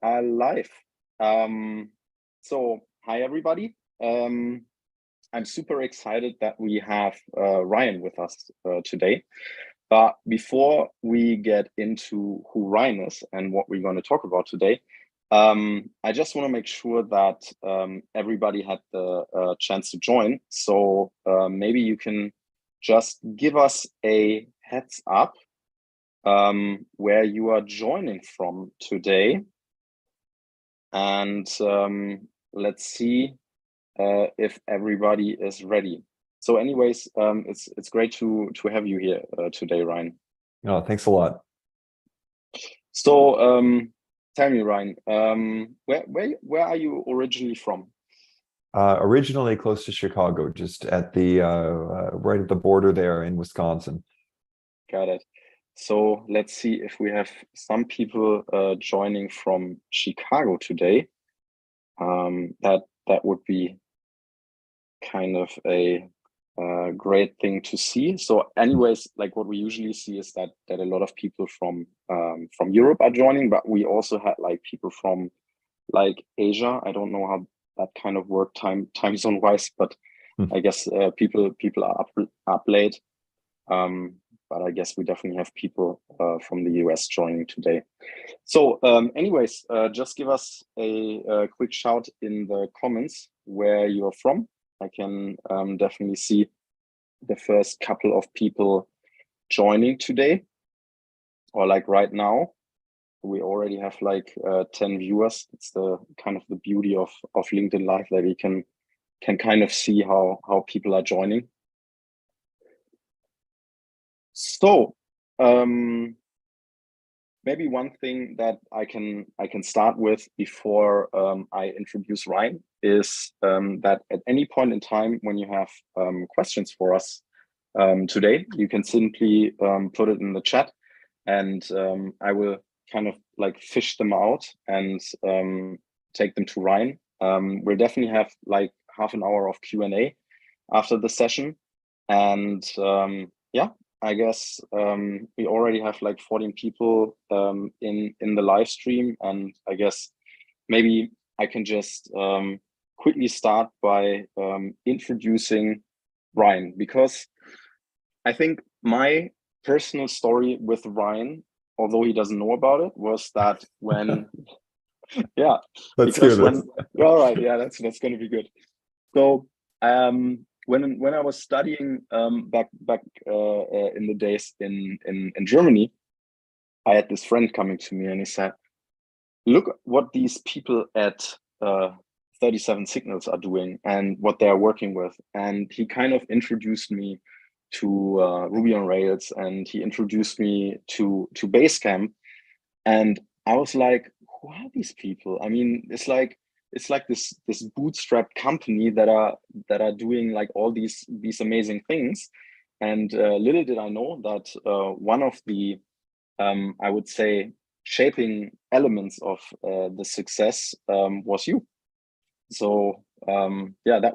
are live. So hi everybody. I'm super excited that we have Ryan with us today. But before we get into who Ryan is and what we're going to talk about today, I just want to make sure that everybody had the chance to join. So maybe you can just give us a heads up where you are joining from today. And let's see if everybody is ready. So anyways, it's great to have you here today, Ryan. Oh, thanks a lot. So tell me, Ryan, where are you originally from? Originally close to Chicago, just at the right at the border there in Wisconsin. Got it. So let's see if we have some people joining from Chicago today. That would be kind of a great thing to see. So anyways, like what we usually see is that a lot of people from Europe are joining, but we also had like people from like Asia. I don't know how that kind of work time zone wise, but I guess people are up late. But I guess we definitely have people from the US joining today. So anyways, just give us a quick shout in the comments where you're from. I can definitely see the first couple of people joining today, or like right now. We already have like 10 viewers. It's the kind of the beauty of LinkedIn Live that we can kind of see how people are joining. So maybe one thing that I can start with before I introduce Ryan is that at any point in time when you have questions for us today, you can simply put it in the chat, and I will kind of like fish them out and take them to Ryan. We'll definitely have like half an hour of Q&A after the session, and yeah. I guess we already have like 14 people in the live stream, and I guess maybe I can just quickly start by introducing Ryan, because I think my personal story with Ryan, although he doesn't know about it, was that when yeah, Let's hear this. All right, yeah, that's going to be good. So when I was studying back in the days in Germany, I had this friend coming to me and he said, "Look what these people at 37 Signals are doing and what they are working with." And he kind of introduced me to Ruby on Rails, and he introduced me to Basecamp, and I was like, "Who are these people?" I mean, it's like this bootstrap company that are doing like all these amazing things. And little did I know that one of the I would say shaping elements of the success was you. So yeah, that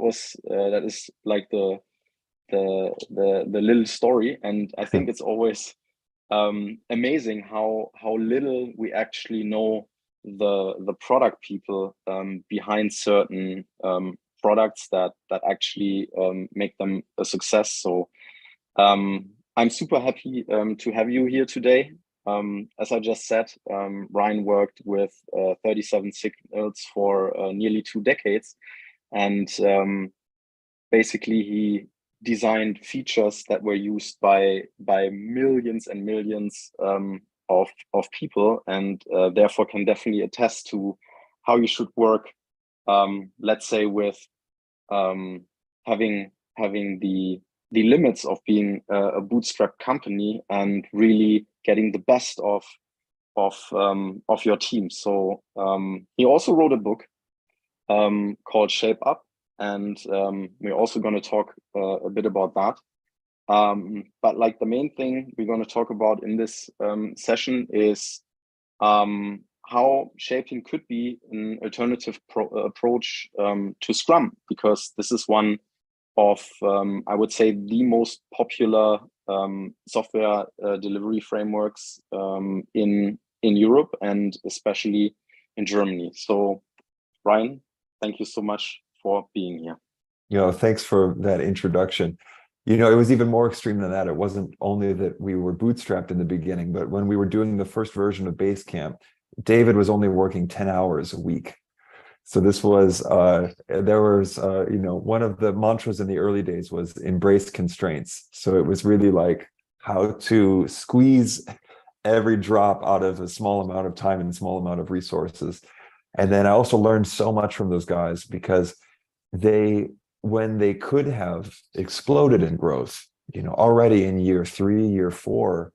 is like the little story. And I think it's always amazing how little we actually know the product people behind certain products that actually make them a success. So I'm super happy to have you here today. As I just said, Ryan worked with 37 Signals for nearly 2 decades, and basically he designed features that were used by millions and millions of people, and therefore can definitely attest to how you should work, let's say with having the limits of being a bootstrap company and really getting the best of your team. So he also wrote a book called Shape Up, and we're also going to talk a bit about that. But like the main thing we're going to talk about in this session is how shaping could be an alternative approach to Scrum, because this is one of, I would say, the most popular software delivery frameworks in Europe, and especially in Germany. So Ryan, thank you so much for being here. Thanks for that introduction. It was even more extreme than that. It wasn't only that we were bootstrapped in the beginning, but when we were doing the first version of Basecamp, David was only working 10 hours a week. So this was, one of the mantras in the early days was embrace constraints. So it was really like how to squeeze every drop out of a small amount of time and small amount of resources. And then I also learned so much from those guys because when they could have exploded in growth, already in year 3, year 4,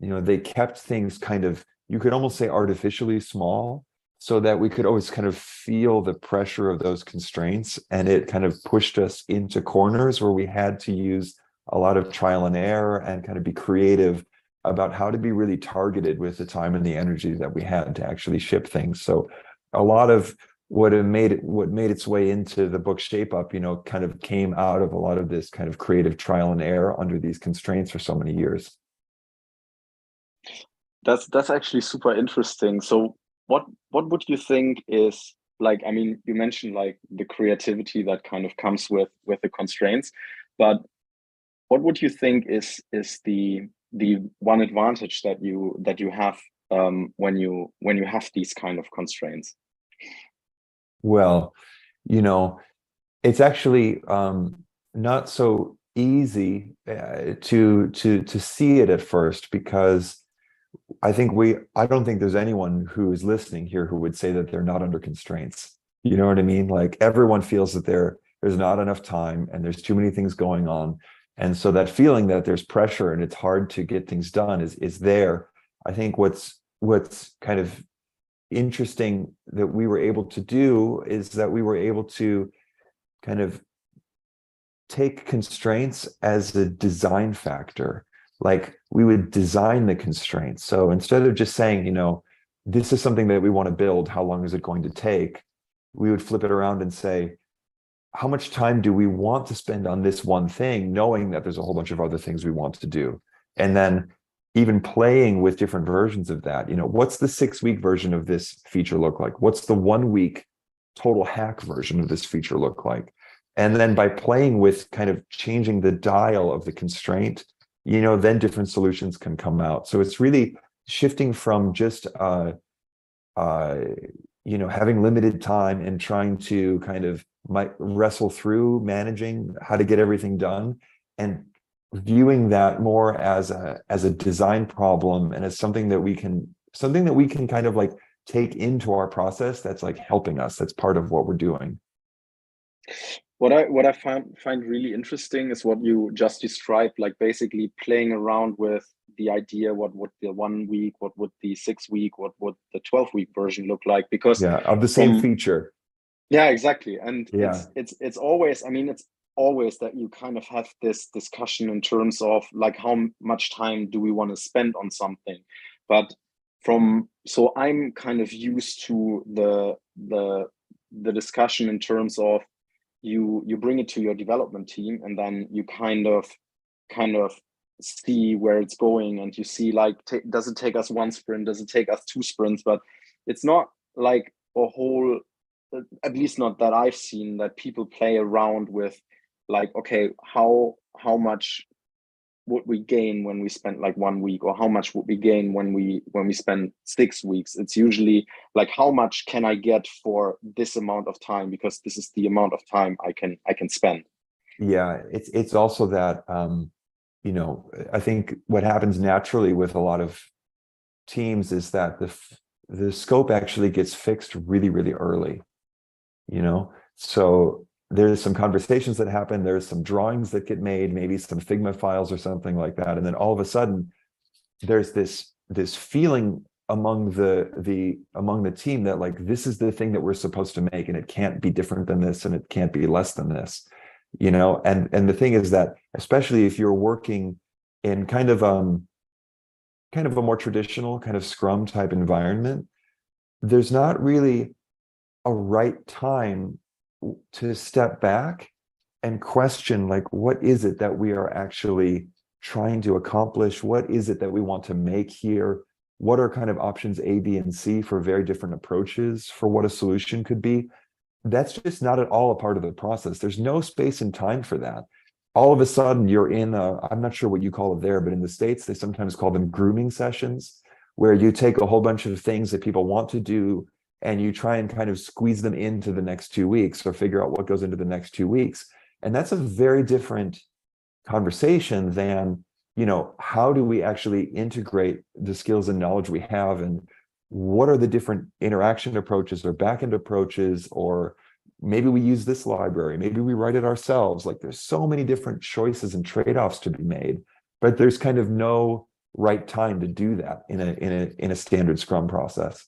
they kept things kind of, you could almost say artificially small, so that we could always kind of feel the pressure of those constraints. And it kind of pushed us into corners where we had to use a lot of trial and error and kind of be creative about how to be really targeted with the time and the energy that we had to actually ship things. So a lot of what made its way into the book Shape Up, kind of came out of a lot of this kind of creative trial and error under these constraints for so many years. That's actually super interesting. So what would you think is, like, I mean, you mentioned like the creativity that kind of comes with the constraints, but what would you think is the one advantage that you have when you have these kind of constraints? Well, it's actually not so easy to see it at first, because I don't think there's anyone who is listening here who would say that they're not under constraints. You know what I mean? Like, everyone feels that there's not enough time and there's too many things going on. And so that feeling that there's pressure and it's hard to get things done is there. I think what's kind of interesting that we were able to do is that we were able to kind of take constraints as a design factor. Like, we would design the constraints. So instead of just saying, this is something that we want to build, how long is it going to take? We would flip it around and say, how much time do we want to spend on this one thing, knowing that there's a whole bunch of other things we want to do? And then even playing with different versions of that. What's the 6-week version of this feature look like? What's the 1-week total hack version of this feature look like? And then by playing with kind of changing the dial of the constraint, then different solutions can come out. So it's really shifting from just having limited time and trying to kind of wrestle through managing how to get everything done, and viewing that more as a design problem and as something that we can kind of like take into our process that's like helping us. That's part of what we're doing. What I find really interesting is what you just described, like basically playing around with the idea, what would the 1 week, what would the 6-week, what would the 12-week version look like? Because of the same feature. Yeah, exactly. And yeah, it's always, I mean, it's always that you kind of have this discussion in terms of like how much time do we want to spend on something. But so I'm kind of used to the discussion in terms of you bring it to your development team, and then you kind of see where it's going, and you see like, does it take us 1 sprint, does it take us 2 sprints? But it's not like a whole, at least not that I've seen, that people play around with like, okay, how much would we gain when we spend like 1 week, or how much would we gain when we spend 6 weeks? It's usually like, how much can I get for this amount of time, because this is the amount of time I can spend. Yeah, it's also that I think what happens naturally with a lot of teams is that the scope actually gets fixed really, really early. So there's some conversations that happen, there's some drawings that get made, maybe some Figma files or something like that, and then all of a sudden there's this feeling among the team that like, this is the thing that we're supposed to make, and it can't be different than this, and it can't be less than this. And the thing is that, especially if you're working in kind of a more traditional kind of Scrum type environment, there's not really a right time to step back and question, like, what is it that we are actually trying to accomplish? What is it that we want to make here? what are kind of options A, B, and C for very different approaches for what a solution could be. That's just not at all a part of the process. There's no space and time for that. All of a sudden you're in I'm not sure what you call it there, but in the States, they sometimes call them grooming sessions, where you take a whole bunch of things that people want to do and you try and kind of squeeze them into the next 2 weeks or figure out what goes into the next 2 weeks. And that's a very different conversation than, how do we actually integrate the skills and knowledge we have, and what are the different interaction approaches or backend approaches, or maybe we use this library, maybe we write it ourselves. Like, there's so many different choices and trade-offs to be made, but there's kind of no right time to do that in a standard Scrum process.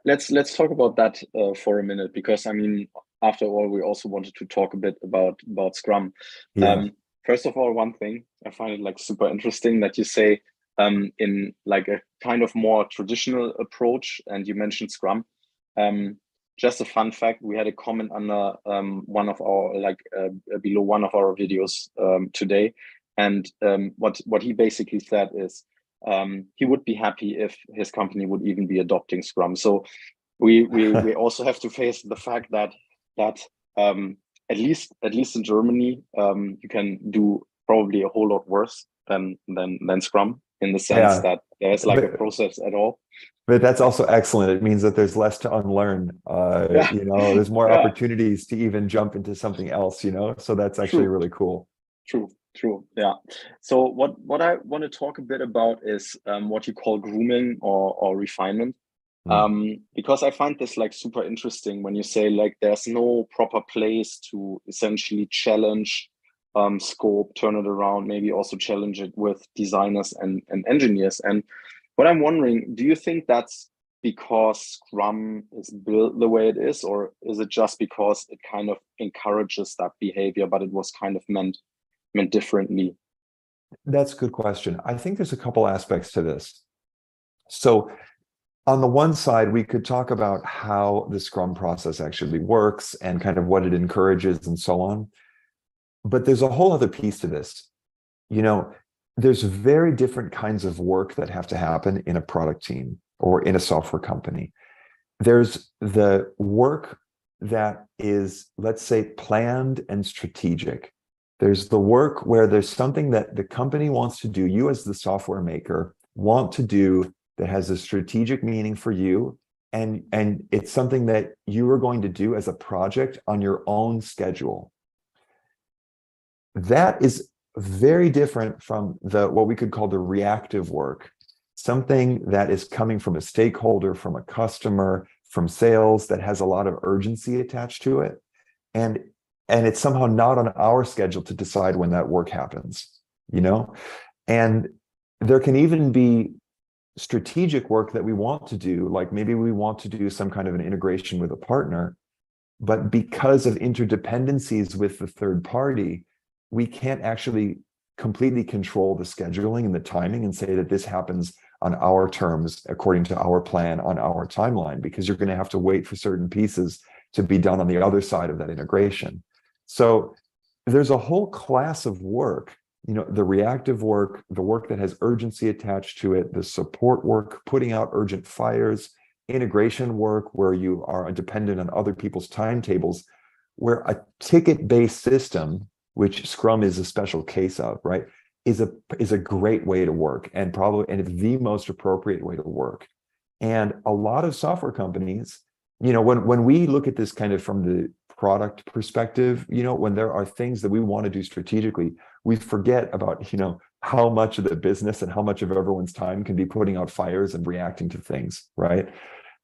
Let's talk about that for a minute, because I mean, after all, we also wanted to talk a bit about Scrum. Yeah. First of all, one thing I find it like super interesting that you say in like a kind of more traditional approach, and you mentioned Scrum. Just a fun fact: we had a comment under one of our below one of our videos today, and what he basically said is he would be happy if his company would even be adopting Scrum. So we also have to face the fact that at least in Germany you can do probably a whole lot worse than Scrum, in the sense that there's like a process at all. But that's also excellent. It means that there's less to unlearn. There's more opportunities to even jump into something else, so that's actually really cool. True. Yeah. So what I want to talk a bit about is what you call grooming or refinement. Because I find this like super interesting when you say like there's no proper place to essentially challenge scope, turn it around, maybe also challenge it with designers and engineers. And what I'm wondering, do you think that's because Scrum is built the way it is, or is it just because it kind of encourages that behavior, but it was kind of meant differently? That's a good question. I think there's a couple aspects to this. So on the one side, we could talk about how the Scrum process actually works and kind of what it encourages and so on. But there's a whole other piece to this. There's very different kinds of work that have to happen in a product team or in a software company. There's the work that is, let's say, planned and strategic. There's the work where there's something that the company wants to do, you as the software maker want to do, that has a strategic meaning for you, and it's something that you are going to do as a project on your own schedule. That is very different from what we could call the reactive work, something that is coming from a stakeholder, from a customer, from sales, that has a lot of urgency attached to it. And it's somehow not on our schedule to decide when that work happens, And there can even be strategic work that we want to do, like maybe we want to do some kind of an integration with a partner, but because of interdependencies with the third party, we can't actually completely control the scheduling and the timing and say that this happens on our terms, according to our plan, on our timeline, because you're going to have to wait for certain pieces to be done on the other side of that integration. So there's a whole class of work, the reactive work, the work that has urgency attached to it, the support work, putting out urgent fires, integration work where you are dependent on other people's timetables, where a ticket-based system, which Scrum is a special case of, right, is a great way to work, and it's the most appropriate way to work. And a lot of software companies, when we look at this kind of from the product perspective, when there are things that we want to do strategically, we forget about, how much of the business and how much of everyone's time can be putting out fires and reacting to things, right?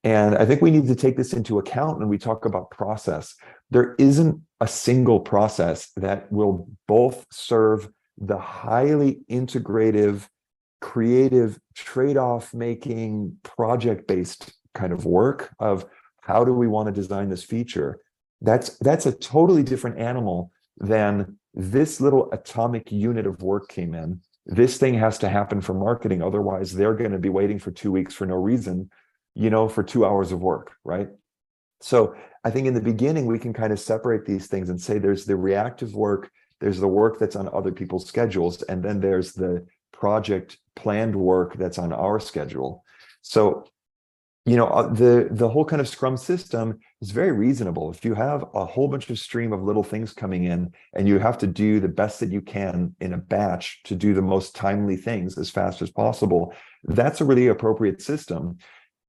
And I think we need to take this into account when we talk about process. There isn't a single process that will both serve the highly integrative, creative, trade-off making, project-based kind of work of how do we want to design this feature. That's a totally different animal than this little atomic unit of work came in. This thing has to happen for marketing. Otherwise, they're going to be waiting for 2 weeks for no reason, for 2 hours of work, right? So I think in the beginning, we can kind of separate these things and say there's the reactive work, there's the work that's on other people's schedules, and then there's the project planned work that's on our schedule. So, the whole kind of Scrum system is very reasonable. If you have a whole bunch of stream of little things coming in and you have to do the best that you can in a batch to do the most timely things as fast as possible, that's a really appropriate system.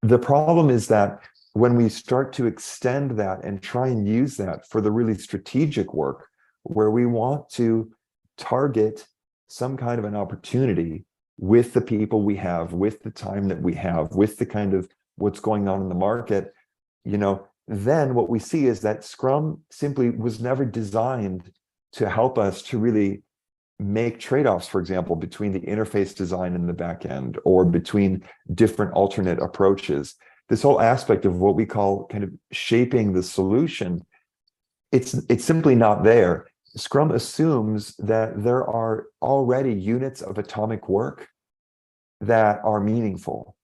The problem is that when we start to extend that and try and use that for the really strategic work, where we want to target some kind of an opportunity with the people we have, with the time that we have, with the kind of what's going on in the market, then what we see is that Scrum simply was never designed to help us to really make trade-offs, for example, between the interface design and the back end, or between different alternate approaches. This whole aspect of what we call kind of shaping the solution, it's simply not there. Scrum assumes that there are already units of atomic work that are meaningful.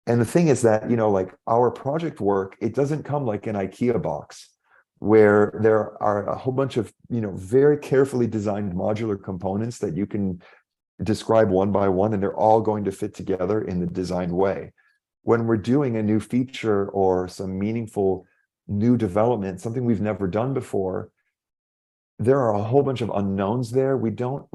And the thing is that, like our project work, it doesn't come like an IKEA box where there are a whole bunch of, very carefully designed modular components that you can describe one by one, and they're all going to fit together in the designed way. When we're doing a new feature or some meaningful new development, something we've never done before, there are a whole bunch of unknowns there. We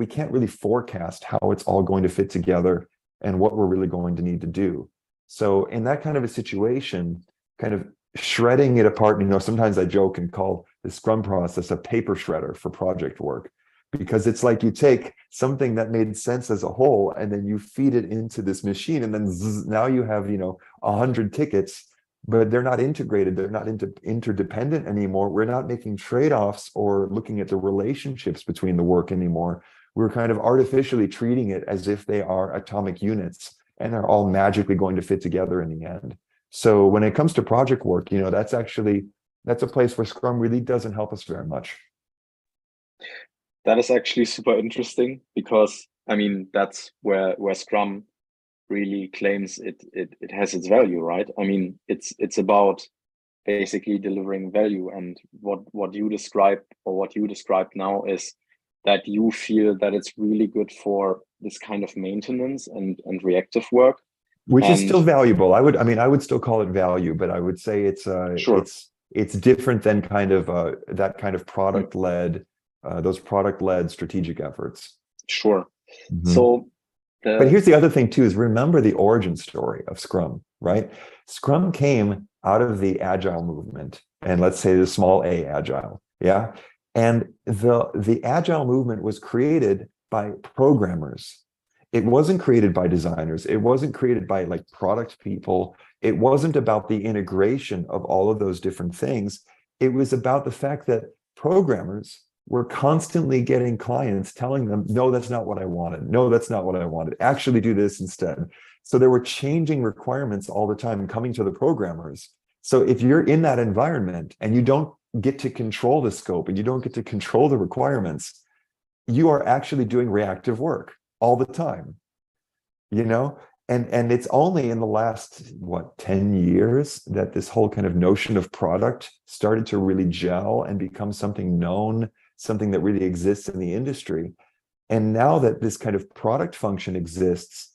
can't really forecast how it's all going to fit together and what we're really going to need to do. So in that kind of a situation, kind of shredding it apart, sometimes I joke and call the Scrum process a paper shredder for project work, because it's like you take something that made sense as a whole and then you feed it into this machine, and then now you have 100 tickets, but they're not integrated, they're not interdependent anymore. We're not making trade-offs or looking at the relationships between the work anymore. We're kind of artificially treating it as if they are atomic units and they're all magically going to fit together in the end. So when it comes to project work, that's a place where Scrum really doesn't help us very much. That is actually super interesting, because that's where Scrum really claims it has its value, right? It's about basically delivering value, and what you describe, or what you described now, is that you feel that it's really good for this kind of maintenance and reactive work, which is still valuable. I would still call it value, but I would say it's sure. it's different than kind of that kind of product-led those product-led strategic efforts. Sure. Mm-hmm. So but here's the other thing too, is remember the origin story of Scrum, right? Scrum came out of the Agile movement, and let's say the small a Agile, yeah? And the Agile movement was created by programmers. It wasn't created by designers. It wasn't created by like product people. It wasn't about the integration of all of those different things. It was about the fact that programmers were constantly getting clients telling them, no, that's not what I wanted. No, that's not what I wanted. Actually do this instead. So there were changing requirements all the time coming to the programmers. So if you're in that environment and you don't get to control the scope and you don't get to control the requirements, you are actually doing reactive work all the time, and it's only in the last 10 years that this whole kind of notion of product started to really gel and become something known, something that really exists in the industry. And now that this kind of product function exists,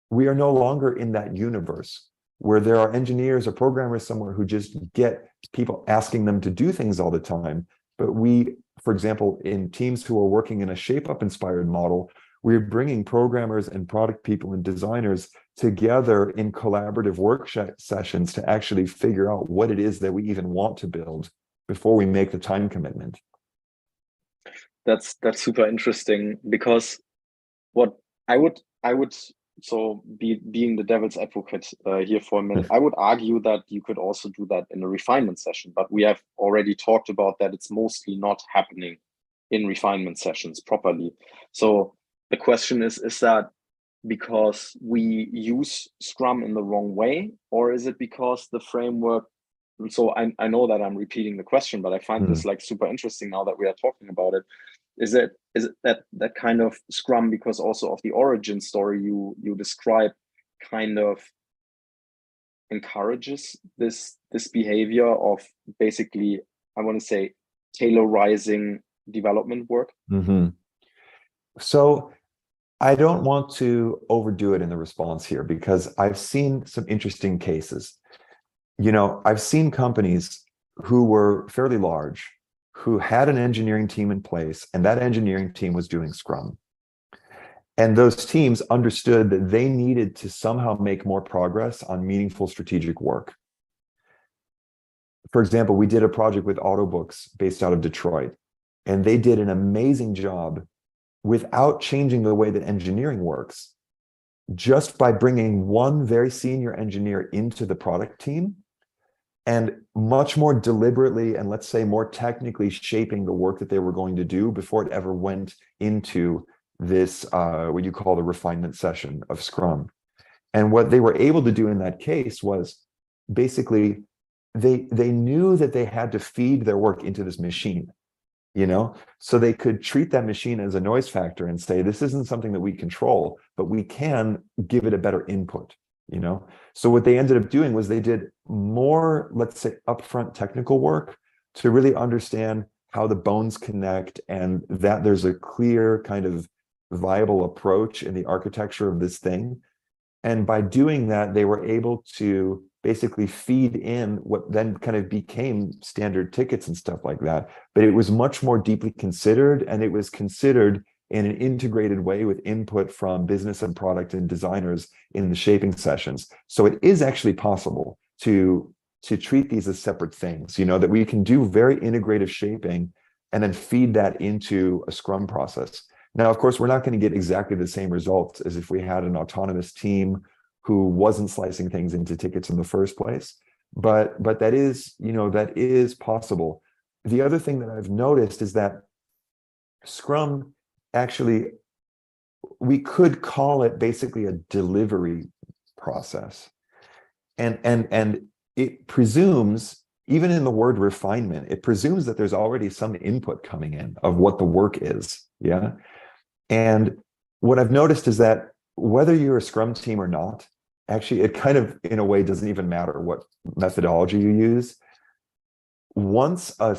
we are no longer in that universe where there are engineers or programmers somewhere who just get people asking them to do things all the time. But we, for example, in teams who are working in a shape-up inspired model, we're bringing programmers and product people and designers together in collaborative work sessions to actually figure out what it is that we even want to build before we make the time commitment. That's super interesting, because what I would so being the devil's advocate here for a minute, I would argue that you could also do that in a refinement session, but we have already talked about that it's mostly not happening in refinement sessions properly. So the question is that because we use Scrum in the wrong way, or is it because the framework? So I know that I'm repeating the question, but I find this like super interesting now that we are talking about it. Is it that kind of Scrum, because also of the origin story you describe, kind of encourages this behavior of basically, I want to say, tailorizing development work? Mm-hmm. So I don't want to overdo it in the response here because I've seen some interesting cases. I've seen companies who were fairly large, who had an engineering team in place, and that engineering team was doing Scrum. And those teams understood that they needed to somehow make more progress on meaningful strategic work. For example, we did a project with Autobooks based out of Detroit, and they did an amazing job without changing the way that engineering works, just by bringing one very senior engineer into the product team and much more deliberately and, let's say, more technically shaping the work that they were going to do before it ever went into this what you call the refinement session of Scrum. And what they were able to do in that case was basically they knew that they had to feed their work into this machine, so they could treat that machine as a noise factor and say, this isn't something that we control, but we can give it a better input. So what they ended up doing was they did more, let's say, upfront technical work to really understand how the bones connect, and that there's a clear kind of viable approach in the architecture of this thing. And by doing that, they were able to basically feed in what then kind of became standard tickets and stuff like that. But it was much more deeply considered, and it was considered in an integrated way with input from business and product and designers in the shaping sessions. So it is actually possible to treat these as separate things, that we can do very integrative shaping and then feed that into a Scrum process. Now, of course, we're not going to get exactly the same results as if we had an autonomous team who wasn't slicing things into tickets in the first place. But that is possible. The other thing that I've noticed is that Scrum actually, we could call it basically a delivery process. And it presumes, even in the word refinement, it presumes that there's already some input coming in of what the work is. Yeah. And what I've noticed is that whether you're a Scrum team or not, actually, it kind of, in a way, doesn't even matter what methodology you use. Once a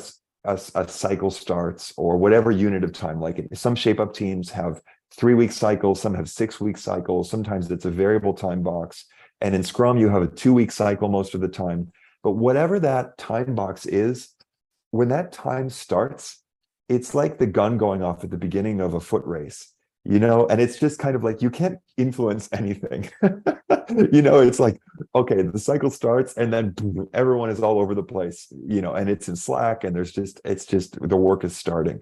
cycle starts, or whatever unit of time, like some shape-up teams have 3-week cycles, some have 6-week cycles, sometimes it's a variable time box. And in Scrum, you have a 2-week cycle most of the time. But whatever that time box is, when that time starts, it's like the gun going off at the beginning of a foot race, and it's just kind of like, you can't influence anything. It's like, okay, the cycle starts and then boom, everyone is all over the place, and it's in Slack, and it's just the work is starting.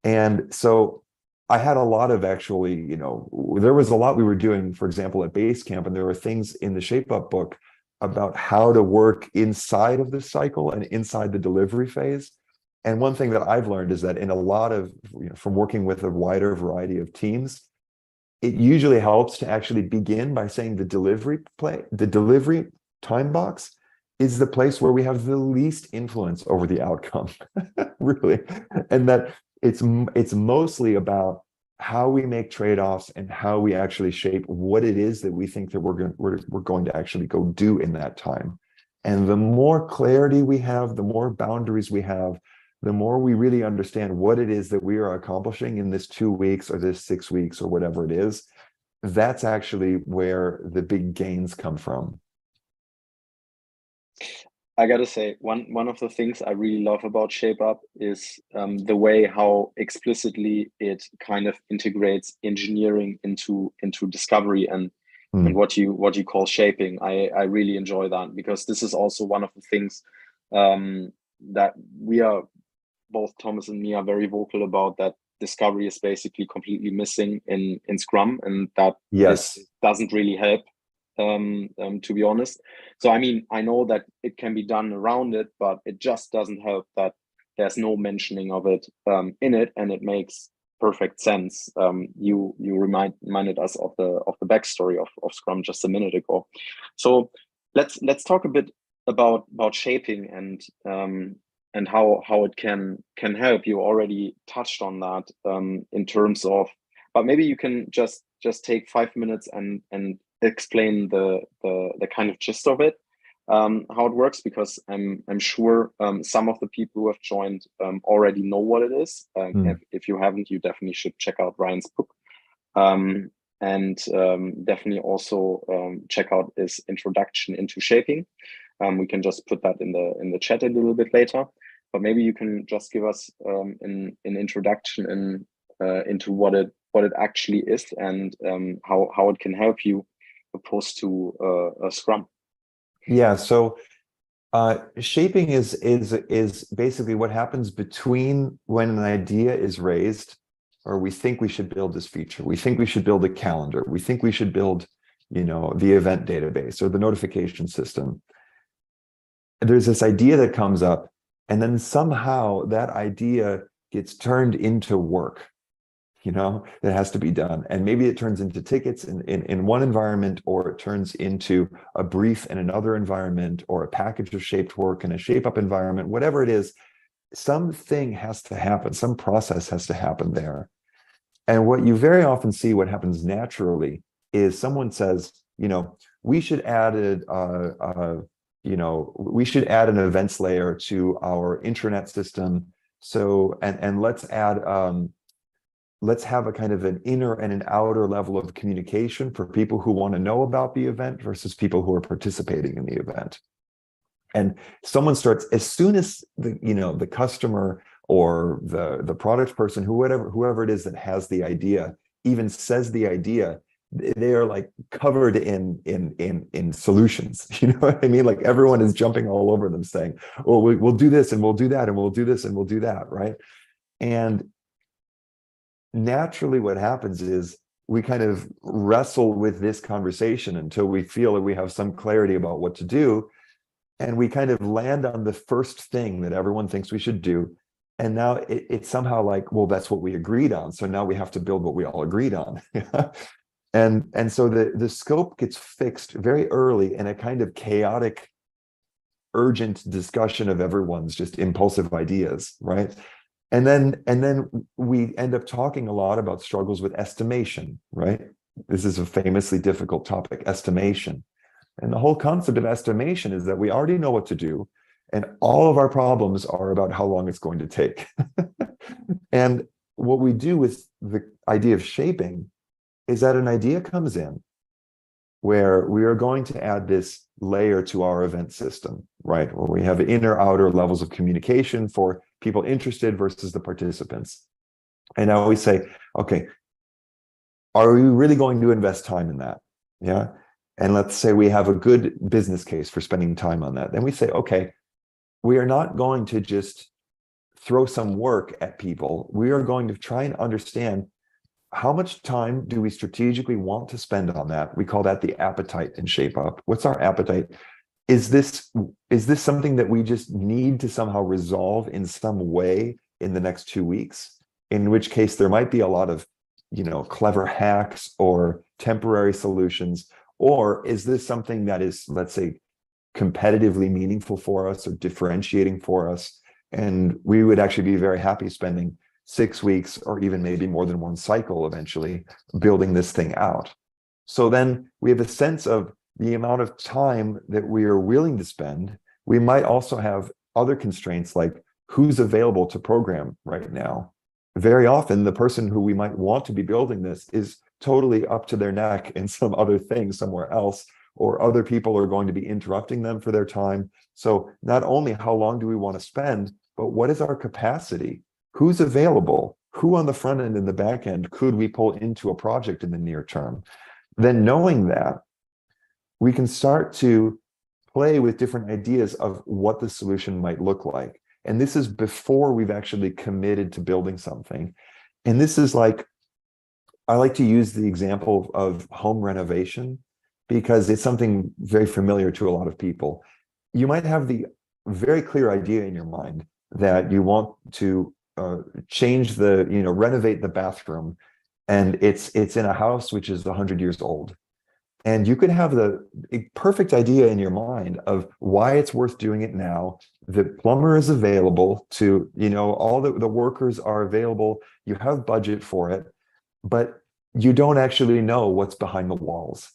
And so I had a lot of actually, there was a lot we were doing, for example, at Basecamp, and there were things in the Shape Up book about how to work inside of the cycle and inside the delivery phase. And one thing that I've learned is that in a lot of, from working with a wider variety of teams, it usually helps to actually begin by saying the delivery time box is the place where we have the least influence over the outcome, really. And that it's mostly about how we make trade-offs and how we actually shape what it is that we think that we're going to actually go do in that time. And the more clarity we have, the more boundaries we have, the more we really understand what it is that we are accomplishing in this 2 weeks or this 6 weeks or whatever it is, that's actually where the big gains come from. I gotta say, one of the things I really love about Shape Up is the way how explicitly it kind of integrates engineering into discovery and what you call shaping. I really enjoy that, because this is also one of the things that we are, both Thomas and me, are very vocal about, that discovery is basically completely missing in Scrum, and that Yes, doesn't really help, to be honest. So I mean, I know that it can be done around it, but it just doesn't help that there's no mentioning of it in it, and it makes perfect sense. You reminded us of the backstory of Scrum just a minute ago. So let's talk a bit about shaping and how it can help. You already touched on that in terms of, but maybe you can just take 5 minutes and explain the kind of gist of it, how it works, because I'm sure some of the people who have joined already know what it is. If you haven't, you definitely should check out Ryan's book. Definitely also check out his introduction into shaping. We can just put that in the chat a little bit later, but maybe you can just give us an introduction into what it actually is, and how it can help you opposed to a Scrum. Yeah, so shaping is basically what happens between when an idea is raised, or we think we should build this feature, we think we should build a calendar, we think we should build, the event database or the notification system. There's this idea that comes up, and then somehow that idea gets turned into work, that has to be done. And maybe it turns into tickets in one environment, or it turns into a brief in another environment, or a package of shaped work in a shape up environment, whatever it is. Something has to happen, some process has to happen there. And what you very often see, what happens naturally, is someone says, we should add we should add an events layer to our intranet system. So, and let's have a kind of an inner and an outer level of communication for people who want to know about the event versus people who are participating in the event. And someone starts, as soon as the customer or the product person, whoever it is that has the idea, even says the idea, they are like covered in solutions. You know what I mean? Like everyone is jumping all over them saying, oh, we'll do this and we'll do that, and we'll do this and we'll do that, right? And naturally what happens is we kind of wrestle with this conversation until we feel that we have some clarity about what to do, and we kind of land on the first thing that everyone thinks we should do, and now it's somehow like, well, that's what we agreed on, so now we have to build what we all agreed on. and so the scope gets fixed very early in a kind of chaotic, urgent discussion of everyone's just impulsive ideas, right? And then we end up talking a lot about struggles with estimation, right? This is a famously difficult topic, estimation. And the whole concept of estimation is that we already know what to do, and all of our problems are about how long it's going to take. And what we do with the idea of shaping is that an idea comes in where we are going to add this layer to our event system, right? Where we have inner, outer levels of communication for people interested versus the participants. And now we say, okay, are we really going to invest time in that? Yeah. And let's say we have a good business case for spending time on that. Then we say, okay, we are not going to just throw some work at people. We are going to try and understand, how much time do we strategically want to spend on that? We call that the appetite in Shape Up. What's our appetite? Is this something that we just need to somehow resolve in some way in the next 2 weeks? In which case there might be a lot of, clever hacks or temporary solutions. Or is this something that is, let's say, competitively meaningful for us or differentiating for us? And we would actually be very happy spending 6 weeks, or even maybe more than one cycle eventually, building this thing out. So then we have a sense of the amount of time that we are willing to spend. We might also have other constraints, like who's available to program right now. Very often, the person who we might want to be building this is totally up to their neck in some other thing somewhere else, or other people are going to be interrupting them for their time. So not only how long do we want to spend, but what is our capacity? Who's available? Who on the front end and the back end could we pull into a project in the near term? Then knowing that, we can start to play with different ideas of what the solution might look like. And this is before we've actually committed to building something. And this is like, I like to use the example of home renovation because it's something very familiar to a lot of people. You might have the very clear idea in your mind that you want to change renovate the bathroom, and it's in a house which is 100 years old. And you could have a perfect idea in your mind of why it's worth doing it now. The plumber is available to, all the workers are available. You have budget for it, but you don't actually know what's behind the walls.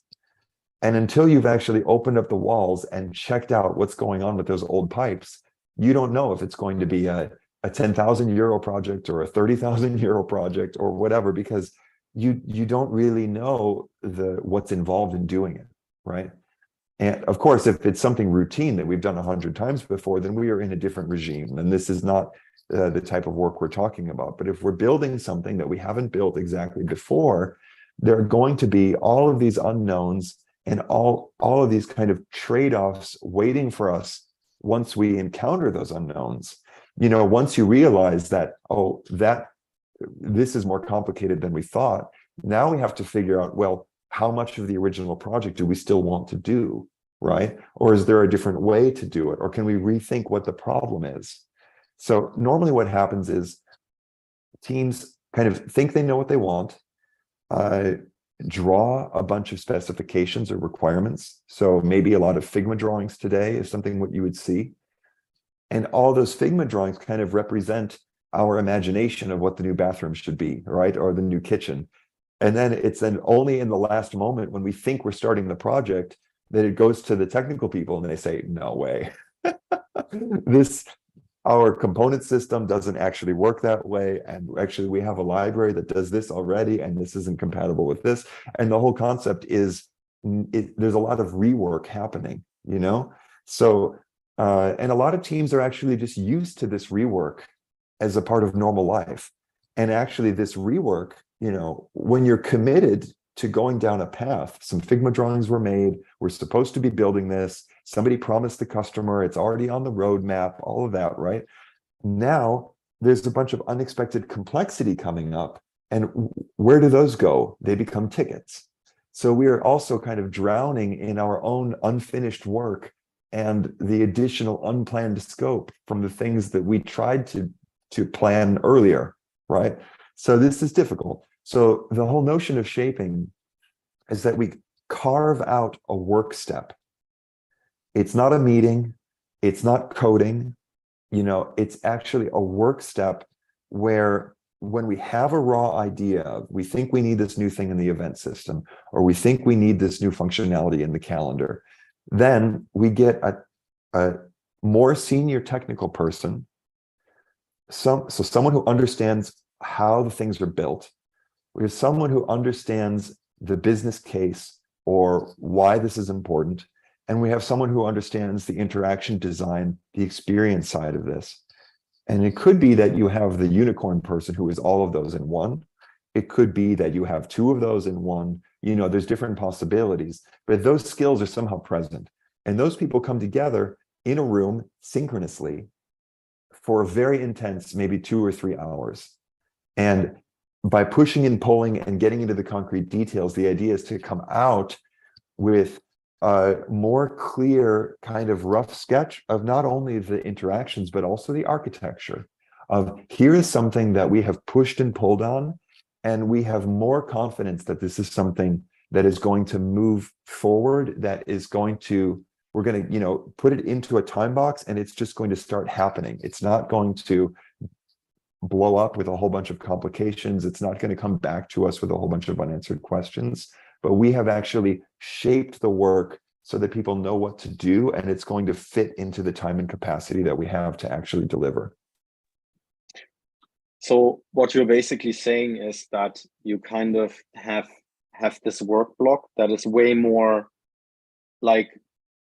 And until you've actually opened up the walls and checked out what's going on with those old pipes, you don't know if it's going to be a 10,000 euro project or a 30,000 euro project or whatever, because you don't really know what's involved in doing it, right? And of course, if it's something routine that we've done 100 times before, then we are in a different regime. And this is not the type of work we're talking about. But if we're building something that we haven't built exactly before, there are going to be all of these unknowns and all of these kind of trade-offs waiting for us once we encounter those unknowns. Once you realize that, oh, this is more complicated than we thought, now we have to figure out, well, how much of the original project do we still want to do, right? Or is there a different way to do it? Or can we rethink what the problem is? So normally what happens is teams kind of think they know what they want, draw a bunch of specifications or requirements. So maybe a lot of Figma drawings today is something what you would see. And all those Figma drawings kind of represent our imagination of what the new bathroom should be, right? Or the new kitchen. And then it's then only in the last moment when we think we're starting the project that it goes to the technical people and they say, no way. Our component system doesn't actually work that way. And actually we have a library that does this already, and this isn't compatible with this. And the whole concept is, there's a lot of rework happening, So, and a lot of teams are actually just used to this rework as a part of normal life. And actually this rework, when you're committed to going down a path, some Figma drawings were made, we're supposed to be building this, somebody promised the customer, it's already on the roadmap, all of that, right? Now, there's a bunch of unexpected complexity coming up. And where do those go? They become tickets. So we are also kind of drowning in our own unfinished work and the additional unplanned scope from the things that we tried to plan earlier, right? So this is difficult. So the whole notion of shaping is that we carve out a work step. It's not a meeting, it's not coding, it's actually a work step where when we have a raw idea, we think we need this new thing in the event system, or we think we need this new functionality in the calendar, then we get a more senior technical person, so someone who understands how the things are built. We have someone who understands the business case or why this is important. And we have someone who understands the interaction design, the experience side of this. And it could be that you have the unicorn person who is all of those in one. It could be that you have two of those in one. There's different possibilities, but those skills are somehow present. And those people come together in a room synchronously for a very intense, maybe 2 or 3 hours. And by pushing and pulling and getting into the concrete details, the idea is to come out with a more clear kind of rough sketch of not only the interactions, but also the architecture of, here is something that we have pushed and pulled on, and we have more confidence that this is something that is going to move forward, that is going to, we're going to, put it into a time box, and it's just going to start happening. It's not going to blow up with a whole bunch of complications. It's not going to come back to us with a whole bunch of unanswered questions, but we have actually shaped the work so that people know what to do, and it's going to fit into the time and capacity that we have to actually deliver. So what you're basically saying is that you kind of have this work block that is way more like,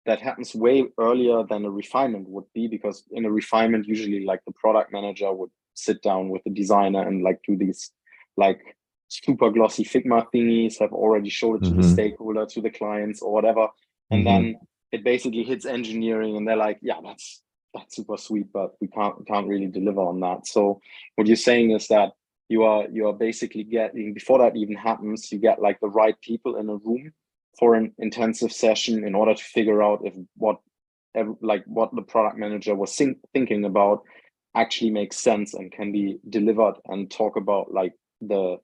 that happens way earlier than a refinement would be, because in a refinement, usually like the product manager would sit down with the designer and like do these like super glossy Figma thingies, have already showed it to the stakeholder, to the clients or whatever. And then it basically hits engineering and they're like, yeah, that's super sweet, but we can't really deliver on that. So what you're saying is that you are basically getting, before that even happens, you get like the right people in a room for an intensive session in order to figure out if what the product manager was thinking about actually makes sense and can be delivered, and talk about like the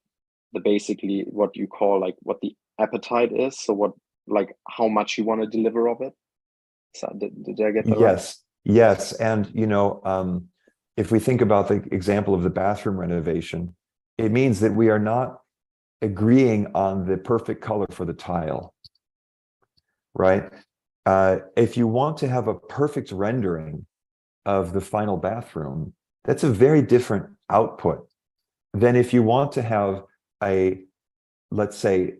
basically what you call like what the appetite is. So what, like how much you want to deliver of it. So did I get that right? Yes. And, if we think about the example of the bathroom renovation, it means that we are not agreeing on the perfect color for the tile, right? If you want to have a perfect rendering of the final bathroom, that's a very different output than if you want to have a let's say,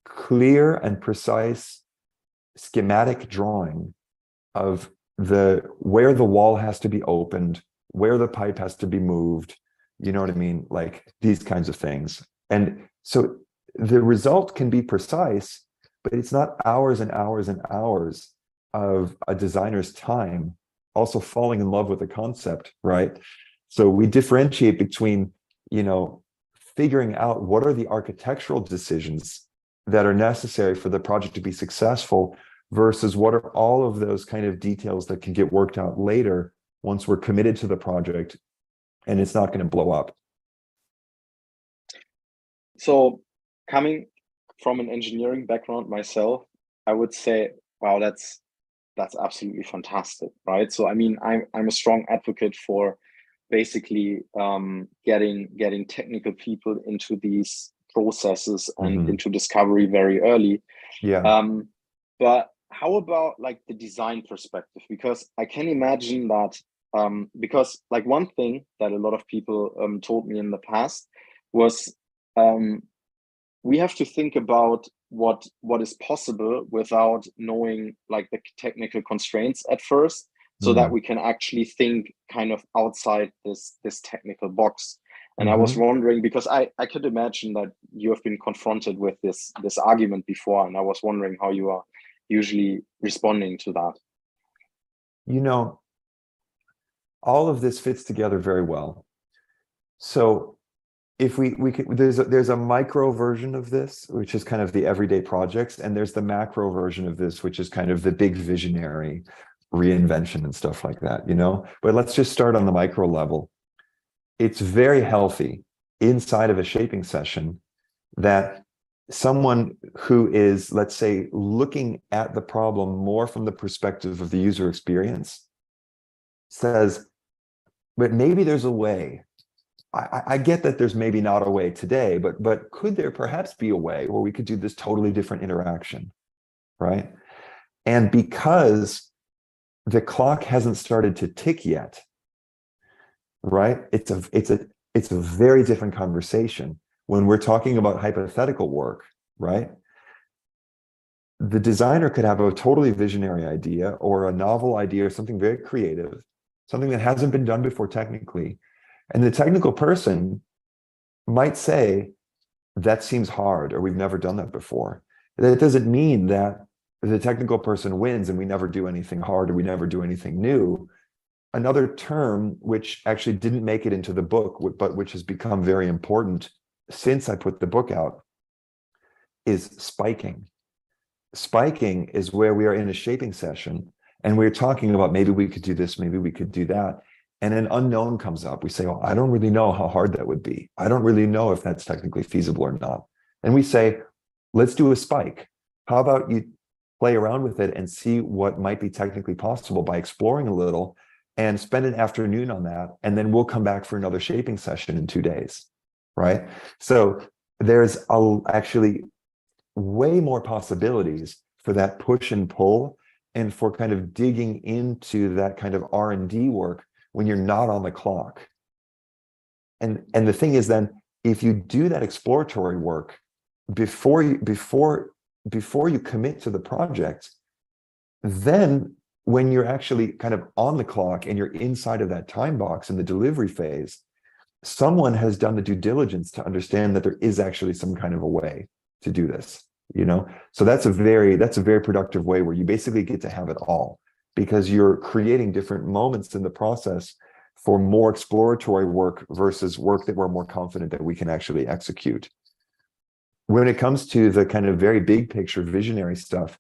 clear and precise schematic drawing of where the wall has to be opened, where the pipe has to be moved, you know what I mean? Like these kinds of things. And so the result can be precise, but it's not hours and hours and hours of a designer's time also falling in love with the concept, right? So we differentiate between, figuring out what are the architectural decisions that are necessary for the project to be successful versus what are all of those kind of details that can get worked out later once we're committed to the project and it's not going to blow up. So coming from an engineering background myself, I would say, wow, that's absolutely fantastic, right? So I mean, I'm a strong advocate for basically getting technical people into these processes and into discovery very early. Yeah. But how about like the design perspective? Because I can imagine that because like one thing that a lot of people told me in the past was we have to think about what is possible without knowing like the technical constraints at first, so that we can actually think kind of outside this technical box. And I was wondering, because I could imagine that you have been confronted with this argument before, and I was wondering how you are usually responding to that. All of this fits together very well. So if we could, there's a micro version of this, which is kind of the everyday projects, and there's the macro version of this, which is kind of the big visionary reinvention and stuff like that, But let's just start on the micro level. It's very healthy inside of a shaping session that someone who is, let's say, looking at the problem more from the perspective of the user experience says, but maybe there's a way. I get that there's maybe not a way today, but could there perhaps be a way where we could do this totally different interaction, right? And because the clock hasn't started to tick yet, right? It's a very different conversation when we're talking about hypothetical work, right? The designer could have a totally visionary idea or a novel idea or something very creative, something that hasn't been done before technically. And the technical person might say, that seems hard, or we've never done that before. That doesn't mean that the technical person wins and we never do anything hard or we never do anything new. Another term, which actually didn't make it into the book, but which has become very important since I put the book out, is spiking. Spiking is where we are in a shaping session and we're talking about maybe we could do this, maybe we could do that. And an unknown comes up. We say, oh, I don't really know how hard that would be. I don't really know if that's technically feasible or not. And we say, let's do a spike. How about you play around with it and see what might be technically possible by exploring a little and spend an afternoon on that. And then we'll come back for another shaping session in 2 days, right? So there's actually way more possibilities for that push and pull and for kind of digging into that kind of R&D work when you're not on the clock. And the thing is then, if you do that exploratory work before you commit to the project, then when you're actually kind of on the clock and you're inside of that time box in the delivery phase, someone has done the due diligence to understand that there is actually some kind of a way to do this, So that's a very productive way where you basically get to have it all, because you're creating different moments in the process for more exploratory work versus work that we're more confident that we can actually execute. When it comes to the kind of very big picture visionary stuff,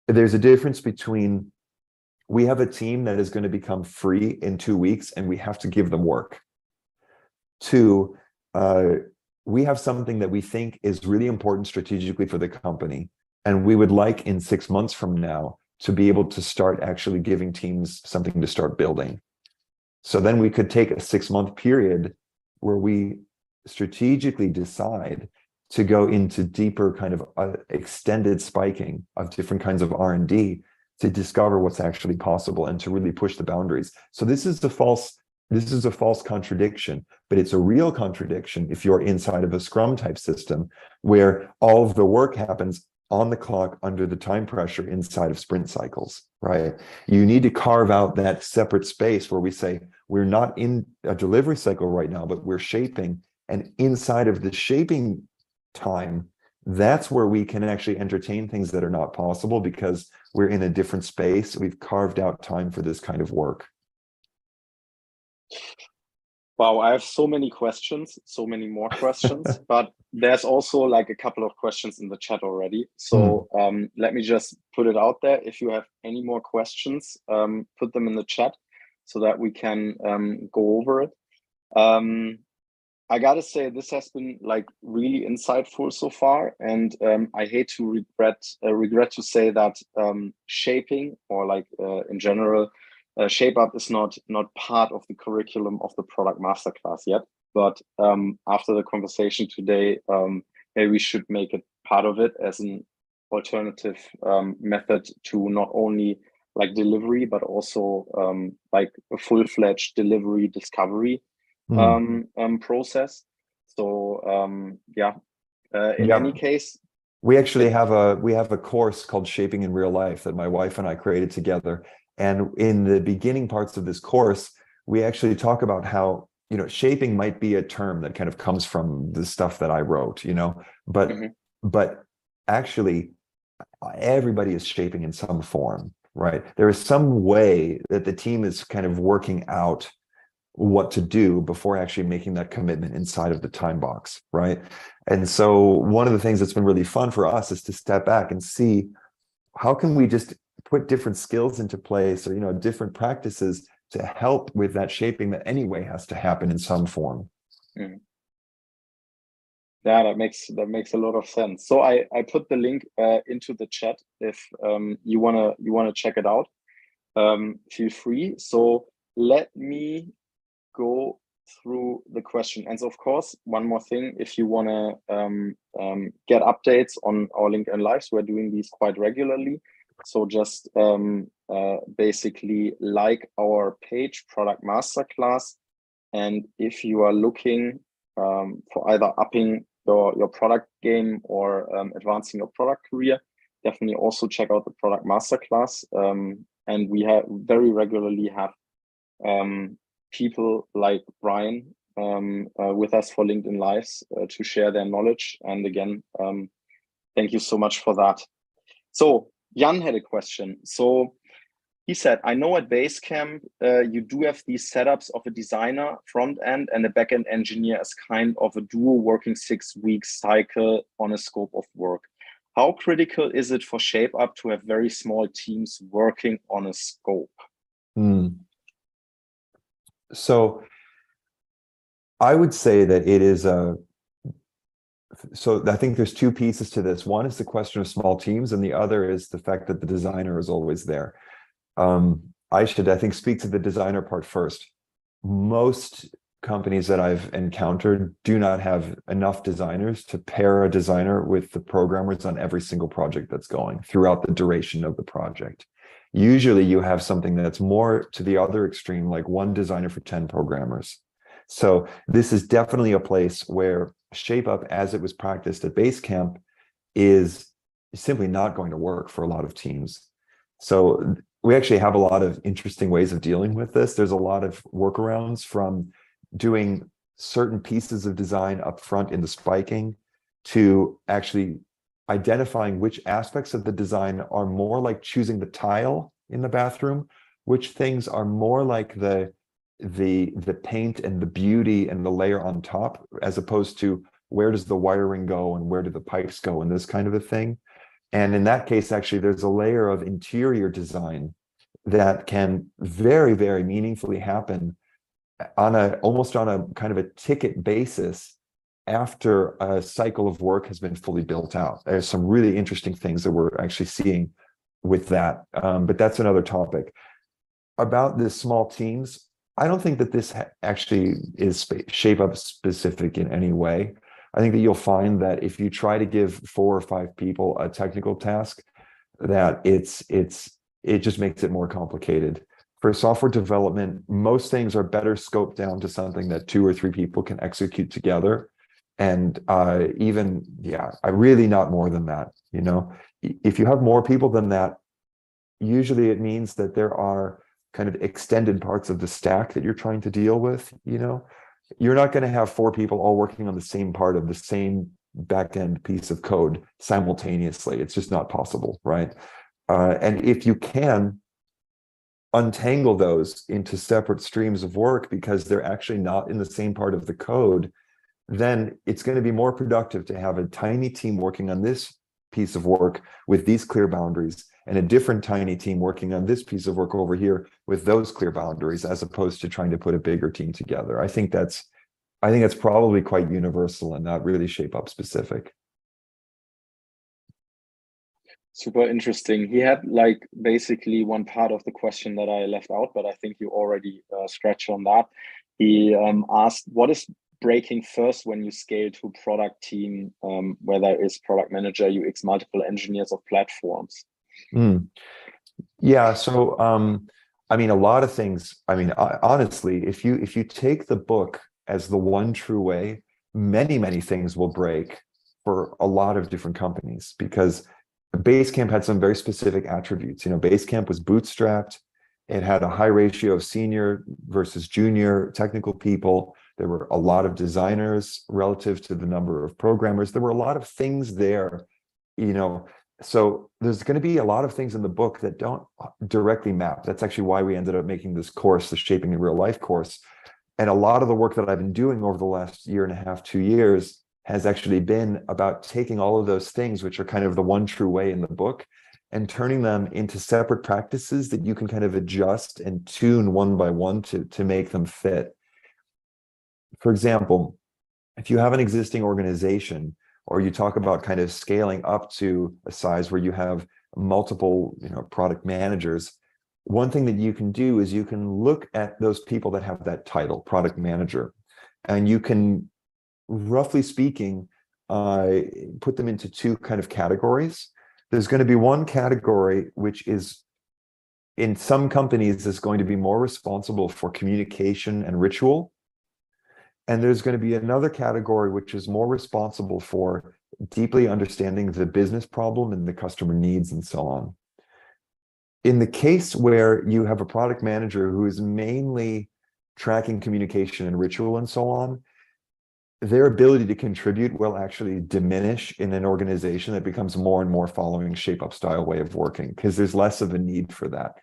there's a difference between, we have a team that is going to become free in 2 weeks and we have to give them work, to we have something that we think is really important strategically for the company, and we would like in 6 months from now to be able to start actually giving teams something to start building. So then we could take a 6-month period where we strategically decide to go into deeper kind of extended spiking of different kinds of R&D to discover what's actually possible and to really push the boundaries. So this is the false this is a false contradiction, but it's a real contradiction if you're inside of a Scrum type system where all of the work happens on the clock under the time pressure inside of sprint cycles, right? You need to carve out that separate space where we say, we're not in a delivery cycle right now, but we're shaping. And inside of the shaping time, that's where we can actually entertain things that are not possible because we're in a different space. We've carved out time for this kind of work. Wow, I have so many questions, so many more questions, but there's also like a couple of questions in the chat already. So let me just put it out there. If you have any more questions, put them in the chat so that we can go over it. I gotta say, this has been like really insightful so far, and I hate to regret to say that shaping or like in general, Shape Up is not part of the curriculum of the product masterclass yet. But after the conversation today, maybe we should make it part of it as an alternative method to not only like delivery, but also like a full-fledged delivery discovery process. So in any case, we actually have a course called Shaping in Real Life that my wife and I created together. And in the beginning parts of this course, we actually talk about how, you know, shaping might be a term that kind of comes from the stuff that I wrote, you know, but actually everybody is shaping in some form, right? There is some way that the team is kind of working out what to do before actually making that commitment inside of the time box, right? And so one of the things that's been really fun for us is to step back and see how can we just put different skills into place, or, you know, different practices to help with that shaping that anyway has to happen in some form. Yeah, that makes a lot of sense. So I put the link into the chat if you wanna check it out. Feel free. So let me go through the question. And so of course, one more thing, if you wanna get updates on our LinkedIn Lives, we're doing these quite regularly. So just basically like our page, Product Masterclass. And if you are looking for either upping your product game or advancing your product career, definitely also check out the Product Masterclass. And we have very regularly have people like Brian with us for LinkedIn Lives to share their knowledge. And again, thank you so much for that. So Jan had a question. So he said, I know at Basecamp, you do have these setups of a designer front end and a backend engineer as kind of a duo working 6-week cycle on a scope of work. How critical is it for Shape Up to have very small teams working on a scope? So I would say that it is so I think there's two pieces to this. One is the question of small teams, and the other is the fact that the designer is always there. I think, speak to the designer part first. Most companies that I've encountered do not have enough designers to pair a designer with the programmers on every single project that's going throughout the duration of the project. Usually you have something that's more to the other extreme, like one designer for 10 programmers. So this is definitely a place where Shape Up, as it was practiced at Basecamp, is simply not going to work for a lot of teams. So we actually have a lot of interesting ways of dealing with this. There's a lot of workarounds, from doing certain pieces of design up front in the spiking to actually identifying which aspects of the design are more like choosing the tile in the bathroom, which things are more like the paint and the beauty and the layer on top, as opposed to where does the wiring go and where do the pipes go and this kind of a thing. And in that case, actually, there's a layer of interior design that can very, very meaningfully happen on almost on a kind of a ticket basis after a cycle of work has been fully built out. There's some really interesting things that we're actually seeing with that, but that's another topic. About the small teams, I don't think that this actually is Shape Up specific in any way. I think that you'll find that if you try to give 4 or 5 people a technical task, that it just makes it more complicated. for software development, most things are better scoped down to something that 2 or 3 people can execute together. And even, yeah, I really not more than that. You know, if you have more people than that, usually it means that there are kind of extended parts of the stack that you're trying to deal with. You know, you're not going to have 4 people all working on the same part of the same back-end piece of code simultaneously. It's just not possible, right? And if you can untangle those into separate streams of work because they're actually not in the same part of the code, then it's going to be more productive to have a tiny team working on this piece of work with these clear boundaries and a different tiny team working on this piece of work over here with those clear boundaries, as opposed to trying to put a bigger team together. I think that's probably quite universal and not really shape up specific. Super interesting. He had like basically one part of the question that I left out, but I think you already scratched on that. He asked, what is breaking first when you scale to a product team, whether it's product manager, UX, multiple engineers or platforms? Yeah, so I mean, a lot of things. I mean, honestly, if you take the book as the one true way, many things will break for a lot of different companies, because Basecamp had some very specific attributes. You know, Basecamp was bootstrapped. It had a high ratio of senior versus junior technical people. There were a lot of designers relative to the number of programmers. There were a lot of things there, you know. So there's going to be a lot of things in the book that don't directly map. That's actually why we ended up making this course, the Shaping in Real Life course. And a lot of the work that I've been doing over the last 1.5 to 2 years has actually been about taking all of those things, which are kind of the one true way in the book, and turning them into separate practices that you can kind of adjust and tune one by one to make them fit. For example, if you have an existing organization, or you talk about kind of scaling up to a size where you have multiple, you know, product managers, one thing that you can do is you can look at those people that have that title, product manager, and you can, roughly speaking, put them into 2 kind of categories. There's going to be one category which is, in some companies, is going to be more responsible for communication and ritual. And there's going to be another category which is more responsible for deeply understanding the business problem and the customer needs and so on. In the case where you have a product manager who is mainly tracking communication and ritual and so on, their ability to contribute will actually diminish in an organization that becomes more and more following shape-up style way of working, because there's less of a need for that.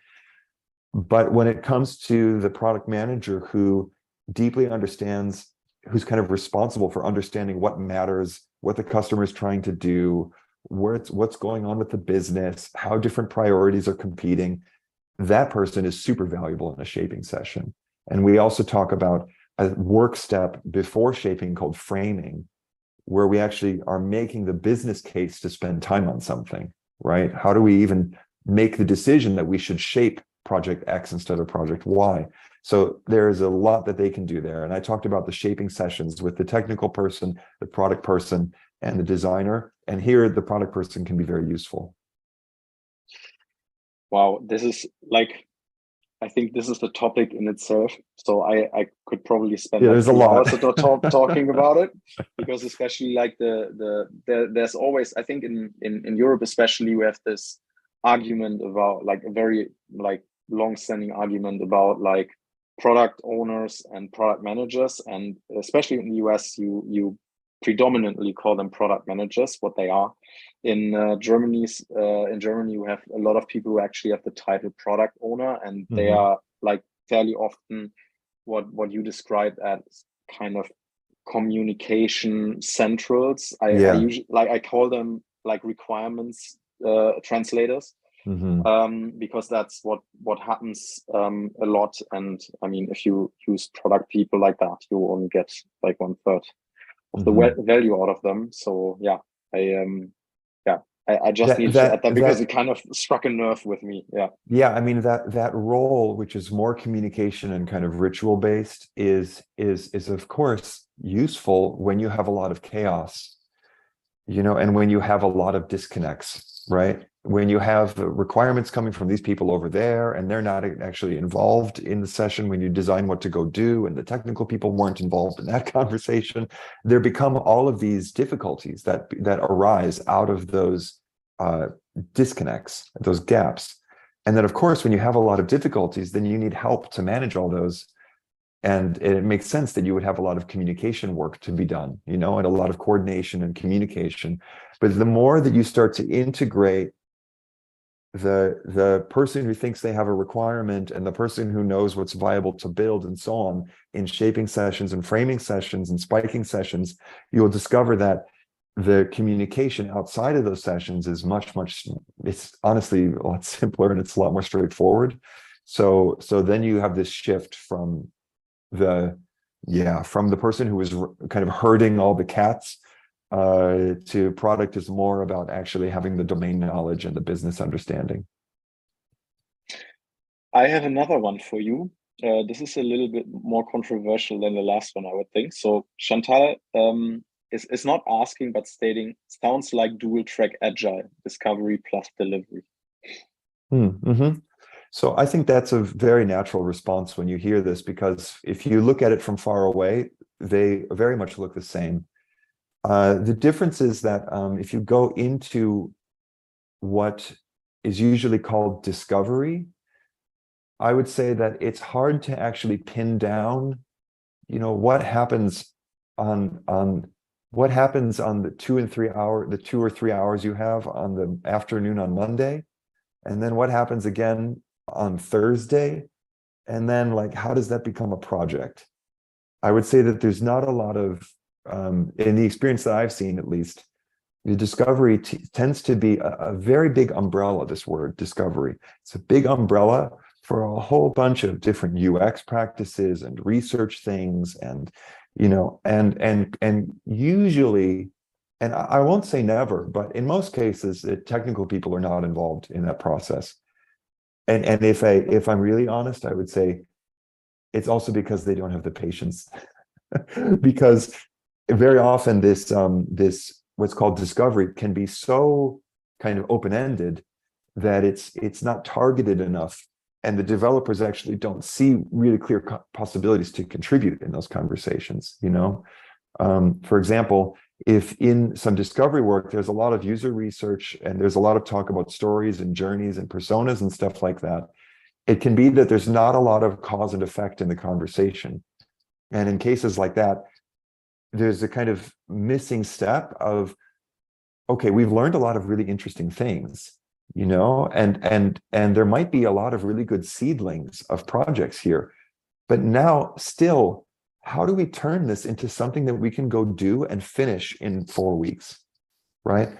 But when it comes to the product manager who deeply understands, who's kind of responsible for understanding what matters, what the customer is trying to do, what's going on with the business, how different priorities are competing, that person is super valuable in a shaping session. And we also talk about a work step before shaping called framing, where we actually are making the business case to spend time on something, right? How do we even make the decision that we should shape project X instead of project Y? So there's a lot that they can do there. And I talked about the shaping sessions with the technical person, the product person, and the designer. And here the product person can be very useful. Wow, this is like, I think this is the topic in itself. So I could probably spend like there's a 2 lot hours talking about it, because especially like there's always, I think in Europe especially, we have this argument about, like, a very like long-standing argument about like product owners and product managers, and especially in the US, you predominantly call them product managers, what they are. In Germany, we have a lot of people who actually have the title product owner, and they are like fairly often what you described as kind of communication centrals. I usually, like, I call them like requirements translators, because that's what happens a lot. And I mean, if you use product people like that, you only get like 1/3 of the value out of them. So yeah, I just need to add that because it kind of struck a nerve with me. Yeah, I mean, that role, which is more communication and kind of ritual based, is of course useful when you have a lot of chaos, you know, and when you have a lot of disconnects, right? when you have requirements coming from these people over there, and they're not actually involved in the session when you design what to go do, and the technical people weren't involved in that conversation, there become all of these difficulties that arise out of those disconnects, those gaps. And then, of course, when you have a lot of difficulties, then you need help to manage all those. And it makes sense that you would have a lot of communication work to be done, and a lot of coordination and communication. But the more that you start to integrate the person who thinks they have a requirement and the person who knows what's viable to build and so on in shaping sessions and framing sessions and spiking sessions, you'll discover that the communication outside of those sessions is it's honestly a lot simpler, and it's a lot more straightforward. So then you have this shift from the person who was kind of herding all the cats to product is more about actually having the domain knowledge and the business understanding. I have another one for you. This is a little bit more controversial than the last one, I would think. So Chantal is not asking, but stating, sounds like dual track agile, discovery plus delivery. Mm-hmm. So I think that's a very natural response when you hear this, because if you look at it from far away, they very much look the same. The difference is that if you go into what is usually called discovery, I would say that it's hard to actually pin down, what happens on the 2 or 3 hours you have on the afternoon on Monday, and then what happens again on Thursday, and then how does that become a project? I would say that there's not a lot of, in the experience that I've seen at least, the discovery tends to be a very big umbrella, this word discovery. It's a big umbrella for a whole bunch of different UX practices and research things, and and usually, and I won't say never, but in most cases, technical people are not involved in that process. And if I'm really honest, I would say it's also because they don't have the patience. Because very often this what's called discovery can be so kind of open-ended that it's not targeted enough, and the developers actually don't see really clear possibilities to contribute in those conversations. For example, if in some discovery work, there's a lot of user research and there's a lot of talk about stories and journeys and personas and stuff like that, it can be that there's not a lot of cause and effect in the conversation. And in cases like that, there's a kind of missing step of, okay, we've learned a lot of really interesting things, and there might be a lot of really good seedlings of projects here, but now still, how do we turn this into something that we can go do and finish in 4 weeks, right?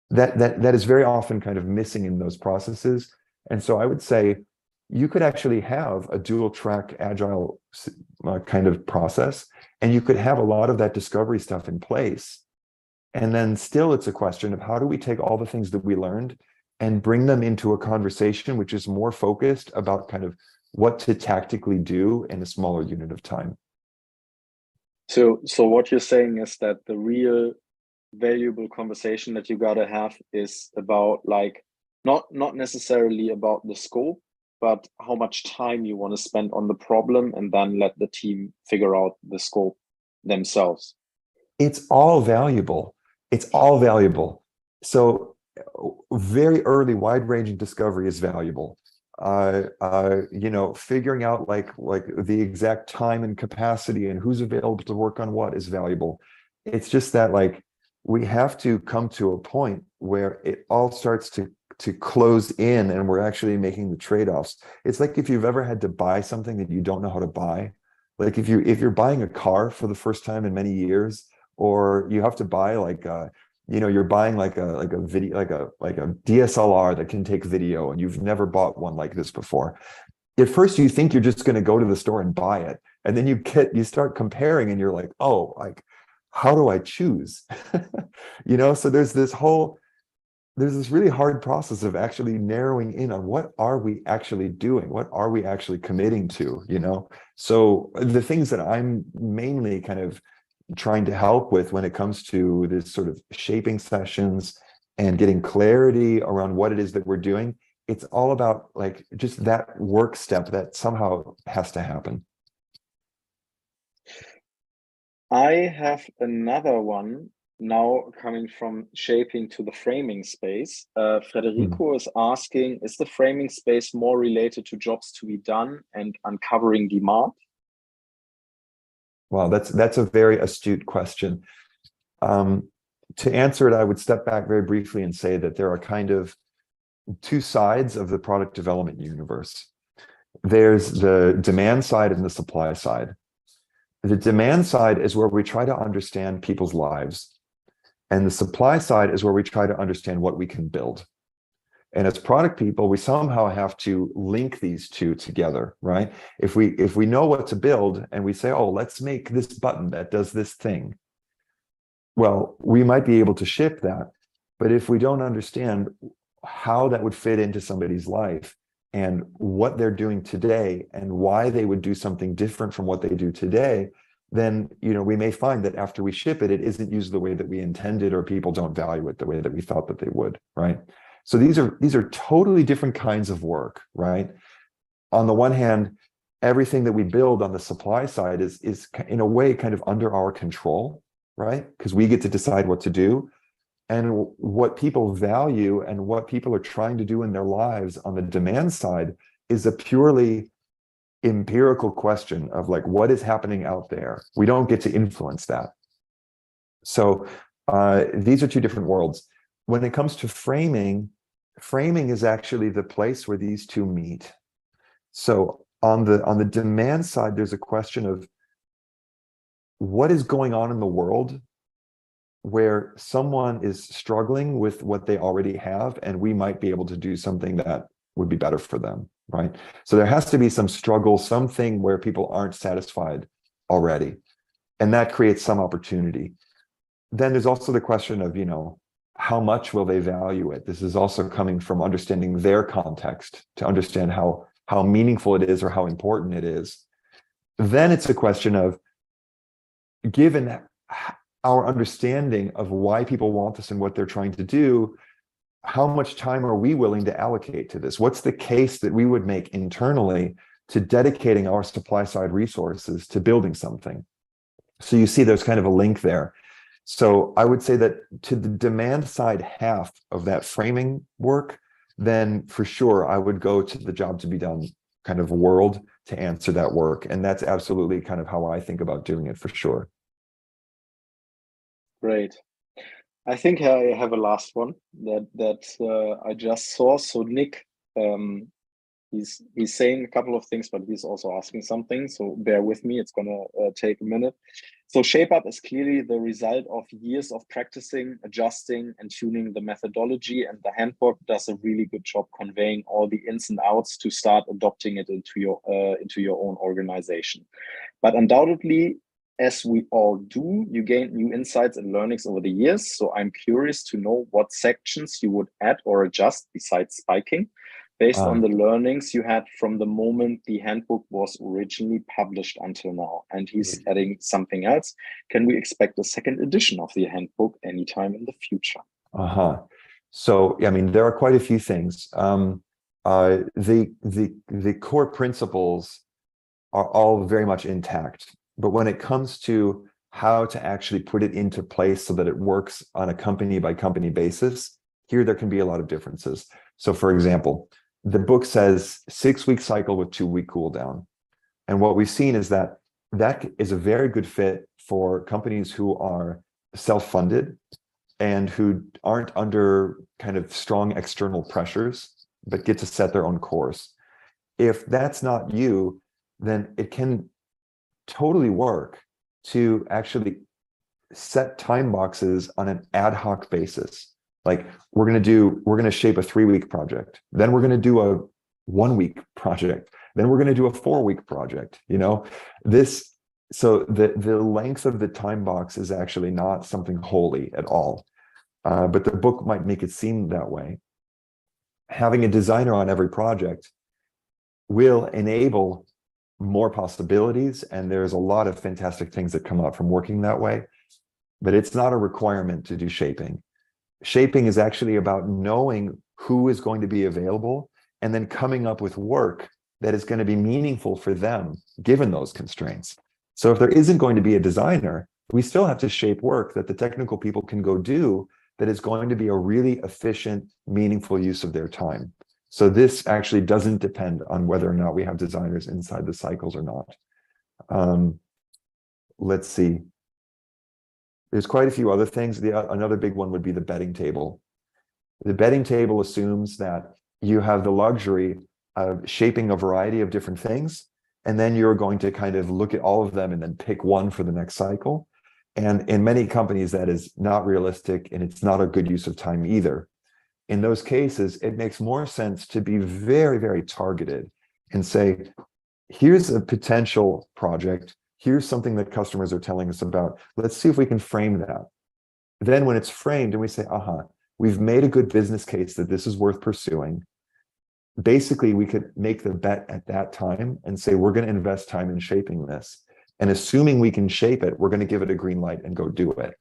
That is very often kind of missing in those processes. And so I would say you could actually have a dual track agile kind of process, and you could have a lot of that discovery stuff in place. And then still it's a question of, how do we take all the things that we learned and bring them into a conversation which is more focused about kind of what to tactically do in a smaller unit of time. So what you're saying is that the real valuable conversation that you gotta have is about not necessarily about the scope, but how much time you want to spend on the problem, and then let the team figure out the scope themselves. It's all valuable. It's all valuable. So very early, wide-ranging discovery is valuable. Figuring out like the exact time and capacity and who's available to work on what is valuable. It's just that we have to come to a point where it all starts to close in, and we're actually making the trade-offs. It's like if you've ever had to buy something that you don't know how to buy, like if you're buying a car for the first time in many years, or you have to buy you're buying a video, like a DSLR that can take video, and you've never bought one like this before. At first you think you're just going to go to the store and buy it, and then you start comparing, and you're like, oh, how do I choose? So there's this really hard process of actually narrowing in on what are we actually doing, what are we actually committing to. So the things that I'm mainly kind of trying to help with when it comes to this sort of shaping sessions and getting clarity around what it is that we're doing. It's all about like just that work step that somehow has to happen. I have another one now coming from shaping to the framing space. Frederico is asking, is the framing space more related to jobs to be done and uncovering demand? Wow, that's a very astute question. To answer it, I would step back very briefly and say that there are kind of two sides of the product development universe. There's the demand side and the supply side. The demand side is where we try to understand people's lives. And the supply side is where we try to understand what we can build. And as product people, we somehow have to link these two together, right? If we know what to build and we say, oh, let's make this button that does this thing. Well, we might be able to ship that. But if we don't understand how that would fit into somebody's life and what they're doing today and why they would do something different from what they do today, then we may find that after we ship it, it isn't used the way that we intended, or people don't value it the way that we thought that they would, right? So these are totally different kinds of work, right? On the one hand, everything that we build on the supply side is in a way kind of under our control, right? Because we get to decide what to do. And what people value and what people are trying to do in their lives on the demand side is a purely empirical question of like, what is happening out there? We don't get to influence that. So these are two different worlds. When it comes to framing is actually the place where these two meet. So on the demand side, there's a question of what is going on in the world where someone is struggling with what they already have, and we might be able to do something that would be better for them, right? So there has to be some struggle, something where people aren't satisfied already, and that creates some opportunity. Then there's also the question of, how much will they value it? This is also coming from understanding their context to understand how meaningful it is or how important it is. Then it's a question of, given our understanding of why people want this and what they're trying to do, how much time are we willing to allocate to this? What's the case that we would make internally to dedicating our supply side resources to building something? So you see there's kind of a link there. So I would say that to the demand side half of that framing work, then for sure I would go to the job to be done kind of world to answer that work. And that's absolutely kind of how I think about doing it for sure. Great. I think I have a last one that I just saw. So Nick, he's saying a couple of things, but he's also asking something. So bear with me. It's gonna take a minute. So Shape Up is clearly the result of years of practicing, adjusting, and tuning the methodology. And the handbook does a really good job conveying all the ins and outs to start adopting it into your own organization. But undoubtedly, as we all do, you gain new insights and learnings over the years. So I'm curious to know what sections you would add or adjust besides spiking, based on the learnings you had from the moment the handbook was originally published until now. And he's adding something else. Can we expect a second edition of the handbook anytime in the future? So, I mean, there are quite a few things. The core principles are all very much intact. But when it comes to how to actually put it into place so that it works on a company by company basis, here there can be a lot of differences. So for example, the book says 6-week cycle with 2-week cool down. And what we've seen is that is a very good fit for companies who are self-funded and who aren't under kind of strong external pressures, but get to set their own course. If that's not you, then it can totally work to actually set time boxes on an ad hoc basis. Like we're going to shape a 3-week project. Then we're going to do a 1-week project. Then we're going to do a 4-week project. So the length of the time box is actually not something holy at all. But the book might make it seem that way. Having a designer on every project will enable more possibilities, and there's a lot of fantastic things that come out from working that way, but it's not a requirement to do shaping. Shaping is actually about knowing who is going to be available and then coming up with work that is going to be meaningful for them, given those constraints. So if there isn't going to be a designer, we still have to shape work that the technical people can go do that is going to be a really efficient, meaningful use of their time. So this actually doesn't depend on whether or not we have designers inside the cycles or not. Let's see. There's quite a few other things. Another big one would be the betting table. The betting table assumes that you have the luxury of shaping a variety of different things, and then you're going to kind of look at all of them and then pick one for the next cycle. And in many companies, that is not realistic, and it's not a good use of time either. In those cases, it makes more sense to be very, very targeted and say, here's a potential project. Here's something that customers are telling us about. Let's see if we can frame that. Then when it's framed and we say, we've made a good business case that this is worth pursuing. Basically, we could make the bet at that time and say, we're going to invest time in shaping this. And assuming we can shape it, we're going to give it a green light and go do it.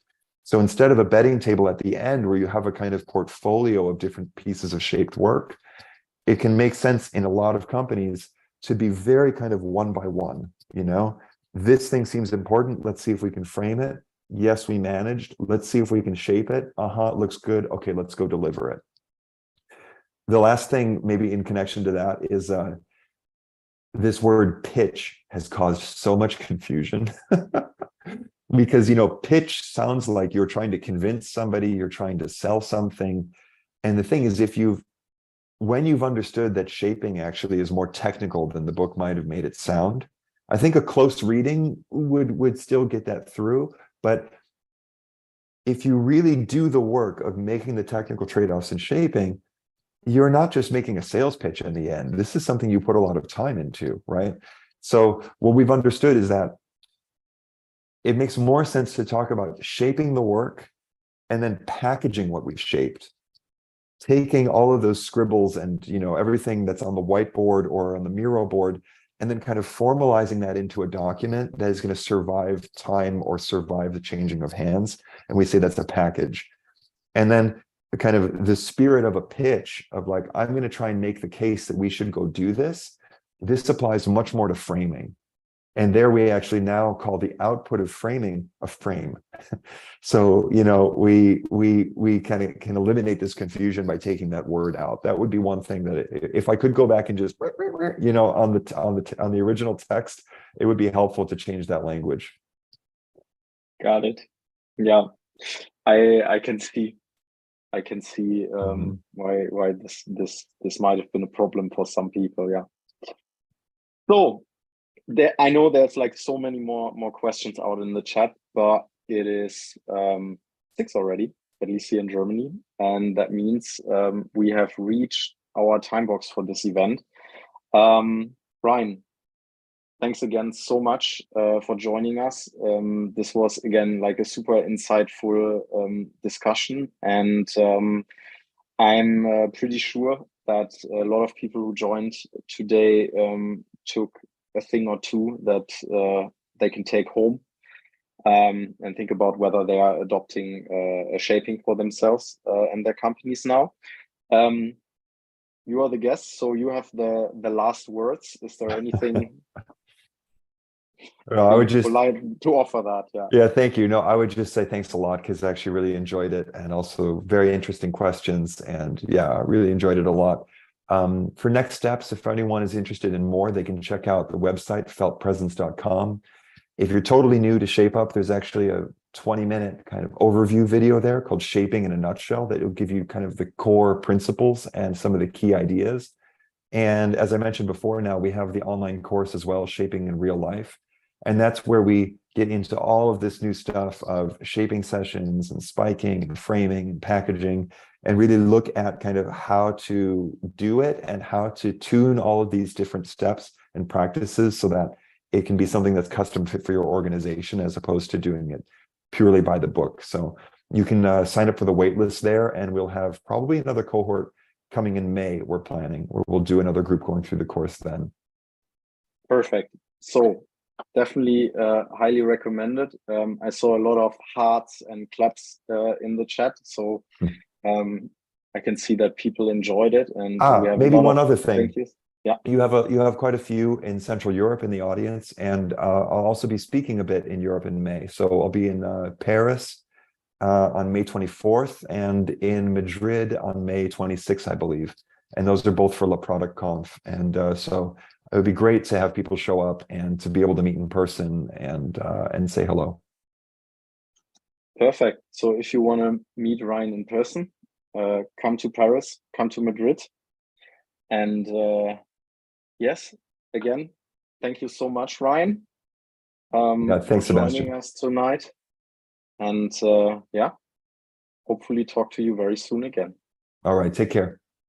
So instead of a betting table at the end where you have a kind of portfolio of different pieces of shaped work, it can make sense in a lot of companies to be very kind of one by one, this thing seems important. Let's see if we can frame it. Yes, we managed. Let's see if we can shape it. It looks good. Okay, let's go deliver it. The last thing maybe in connection to that is this word pitch has caused so much confusion because, pitch sounds like you're trying to convince somebody, you're trying to sell something. And the thing is, when you've understood that shaping actually is more technical than the book might have made it sound, I think a close reading would still get that through. But if you really do the work of making the technical trade-offs in shaping, you're not just making a sales pitch in the end. This is something you put a lot of time into, right? So what we've understood is that it makes more sense to talk about shaping the work and then packaging what we've shaped. Taking all of those scribbles and everything that's on the whiteboard or on the Miro board, and then kind of formalizing that into a document that is going to survive time or survive the changing of hands. And we say that's a package. And then the spirit of a pitch of like, I'm going to try and make the case that we should go do this. This applies much more to framing. And there we actually now call the output of framing a frame. So, we kind of can eliminate this confusion by taking that word out. That would be one thing that if I could go back and just, on the original text, it would be helpful to change that language. Got it. Yeah, I can see why this might have been a problem for some people. Yeah. So I know there's like so many more questions out in the chat, but it is 6 already, at least here in Germany, and that means we have reached our time box for this event. Brian, thanks again so much for joining us. This was again like a super insightful discussion, and I'm pretty sure that a lot of people who joined today took a thing or two that they can take home and think about whether they are adopting a shaping for themselves and their companies now. You are the guest, so you have the last words. Is there anything I would just like to offer that? Yeah, thank you. No, I would just say thanks a lot because I actually really enjoyed it, and also very interesting questions. And yeah, I really enjoyed it a lot. For next steps, if anyone is interested in more, they can check out the website, feltpresence.com. If you're totally new to ShapeUp, there's actually a 20-minute kind of overview video there called Shaping in a Nutshell that will give you kind of the core principles and some of the key ideas. And as I mentioned before, now we have the online course as well, Shaping in Real Life. And that's where we get into all of this new stuff of shaping sessions and spiking and framing and packaging, and really look at kind of how to do it and how to tune all of these different steps and practices so that it can be something that's custom fit for your organization as opposed to doing it purely by the book. So you can sign up for the waitlist there, and we'll have probably another cohort coming in May, we're planning, where we'll do another group going through the course then. Perfect. So definitely highly recommended. I saw a lot of hearts and claps in the chat. So I can see that people enjoyed it, and we have a Maybe lot one of other thing. thank yous. Yeah, You have quite a few in Central Europe in the audience, and I'll also be speaking a bit in Europe in May. So I'll be in Paris on May 24th and in Madrid on May 26th, I believe. And those are both for La Product Conf. And so it would be great to have people show up and to be able to meet in person and say hello. perfect. So if you want to meet Ryan in person, come to Paris, come to Madrid, and yes, again, thank you so much, Ryan, Yeah, for thanks, joining Sebastian. us tonight. And yeah, hopefully talk to you very soon again. All right, take care.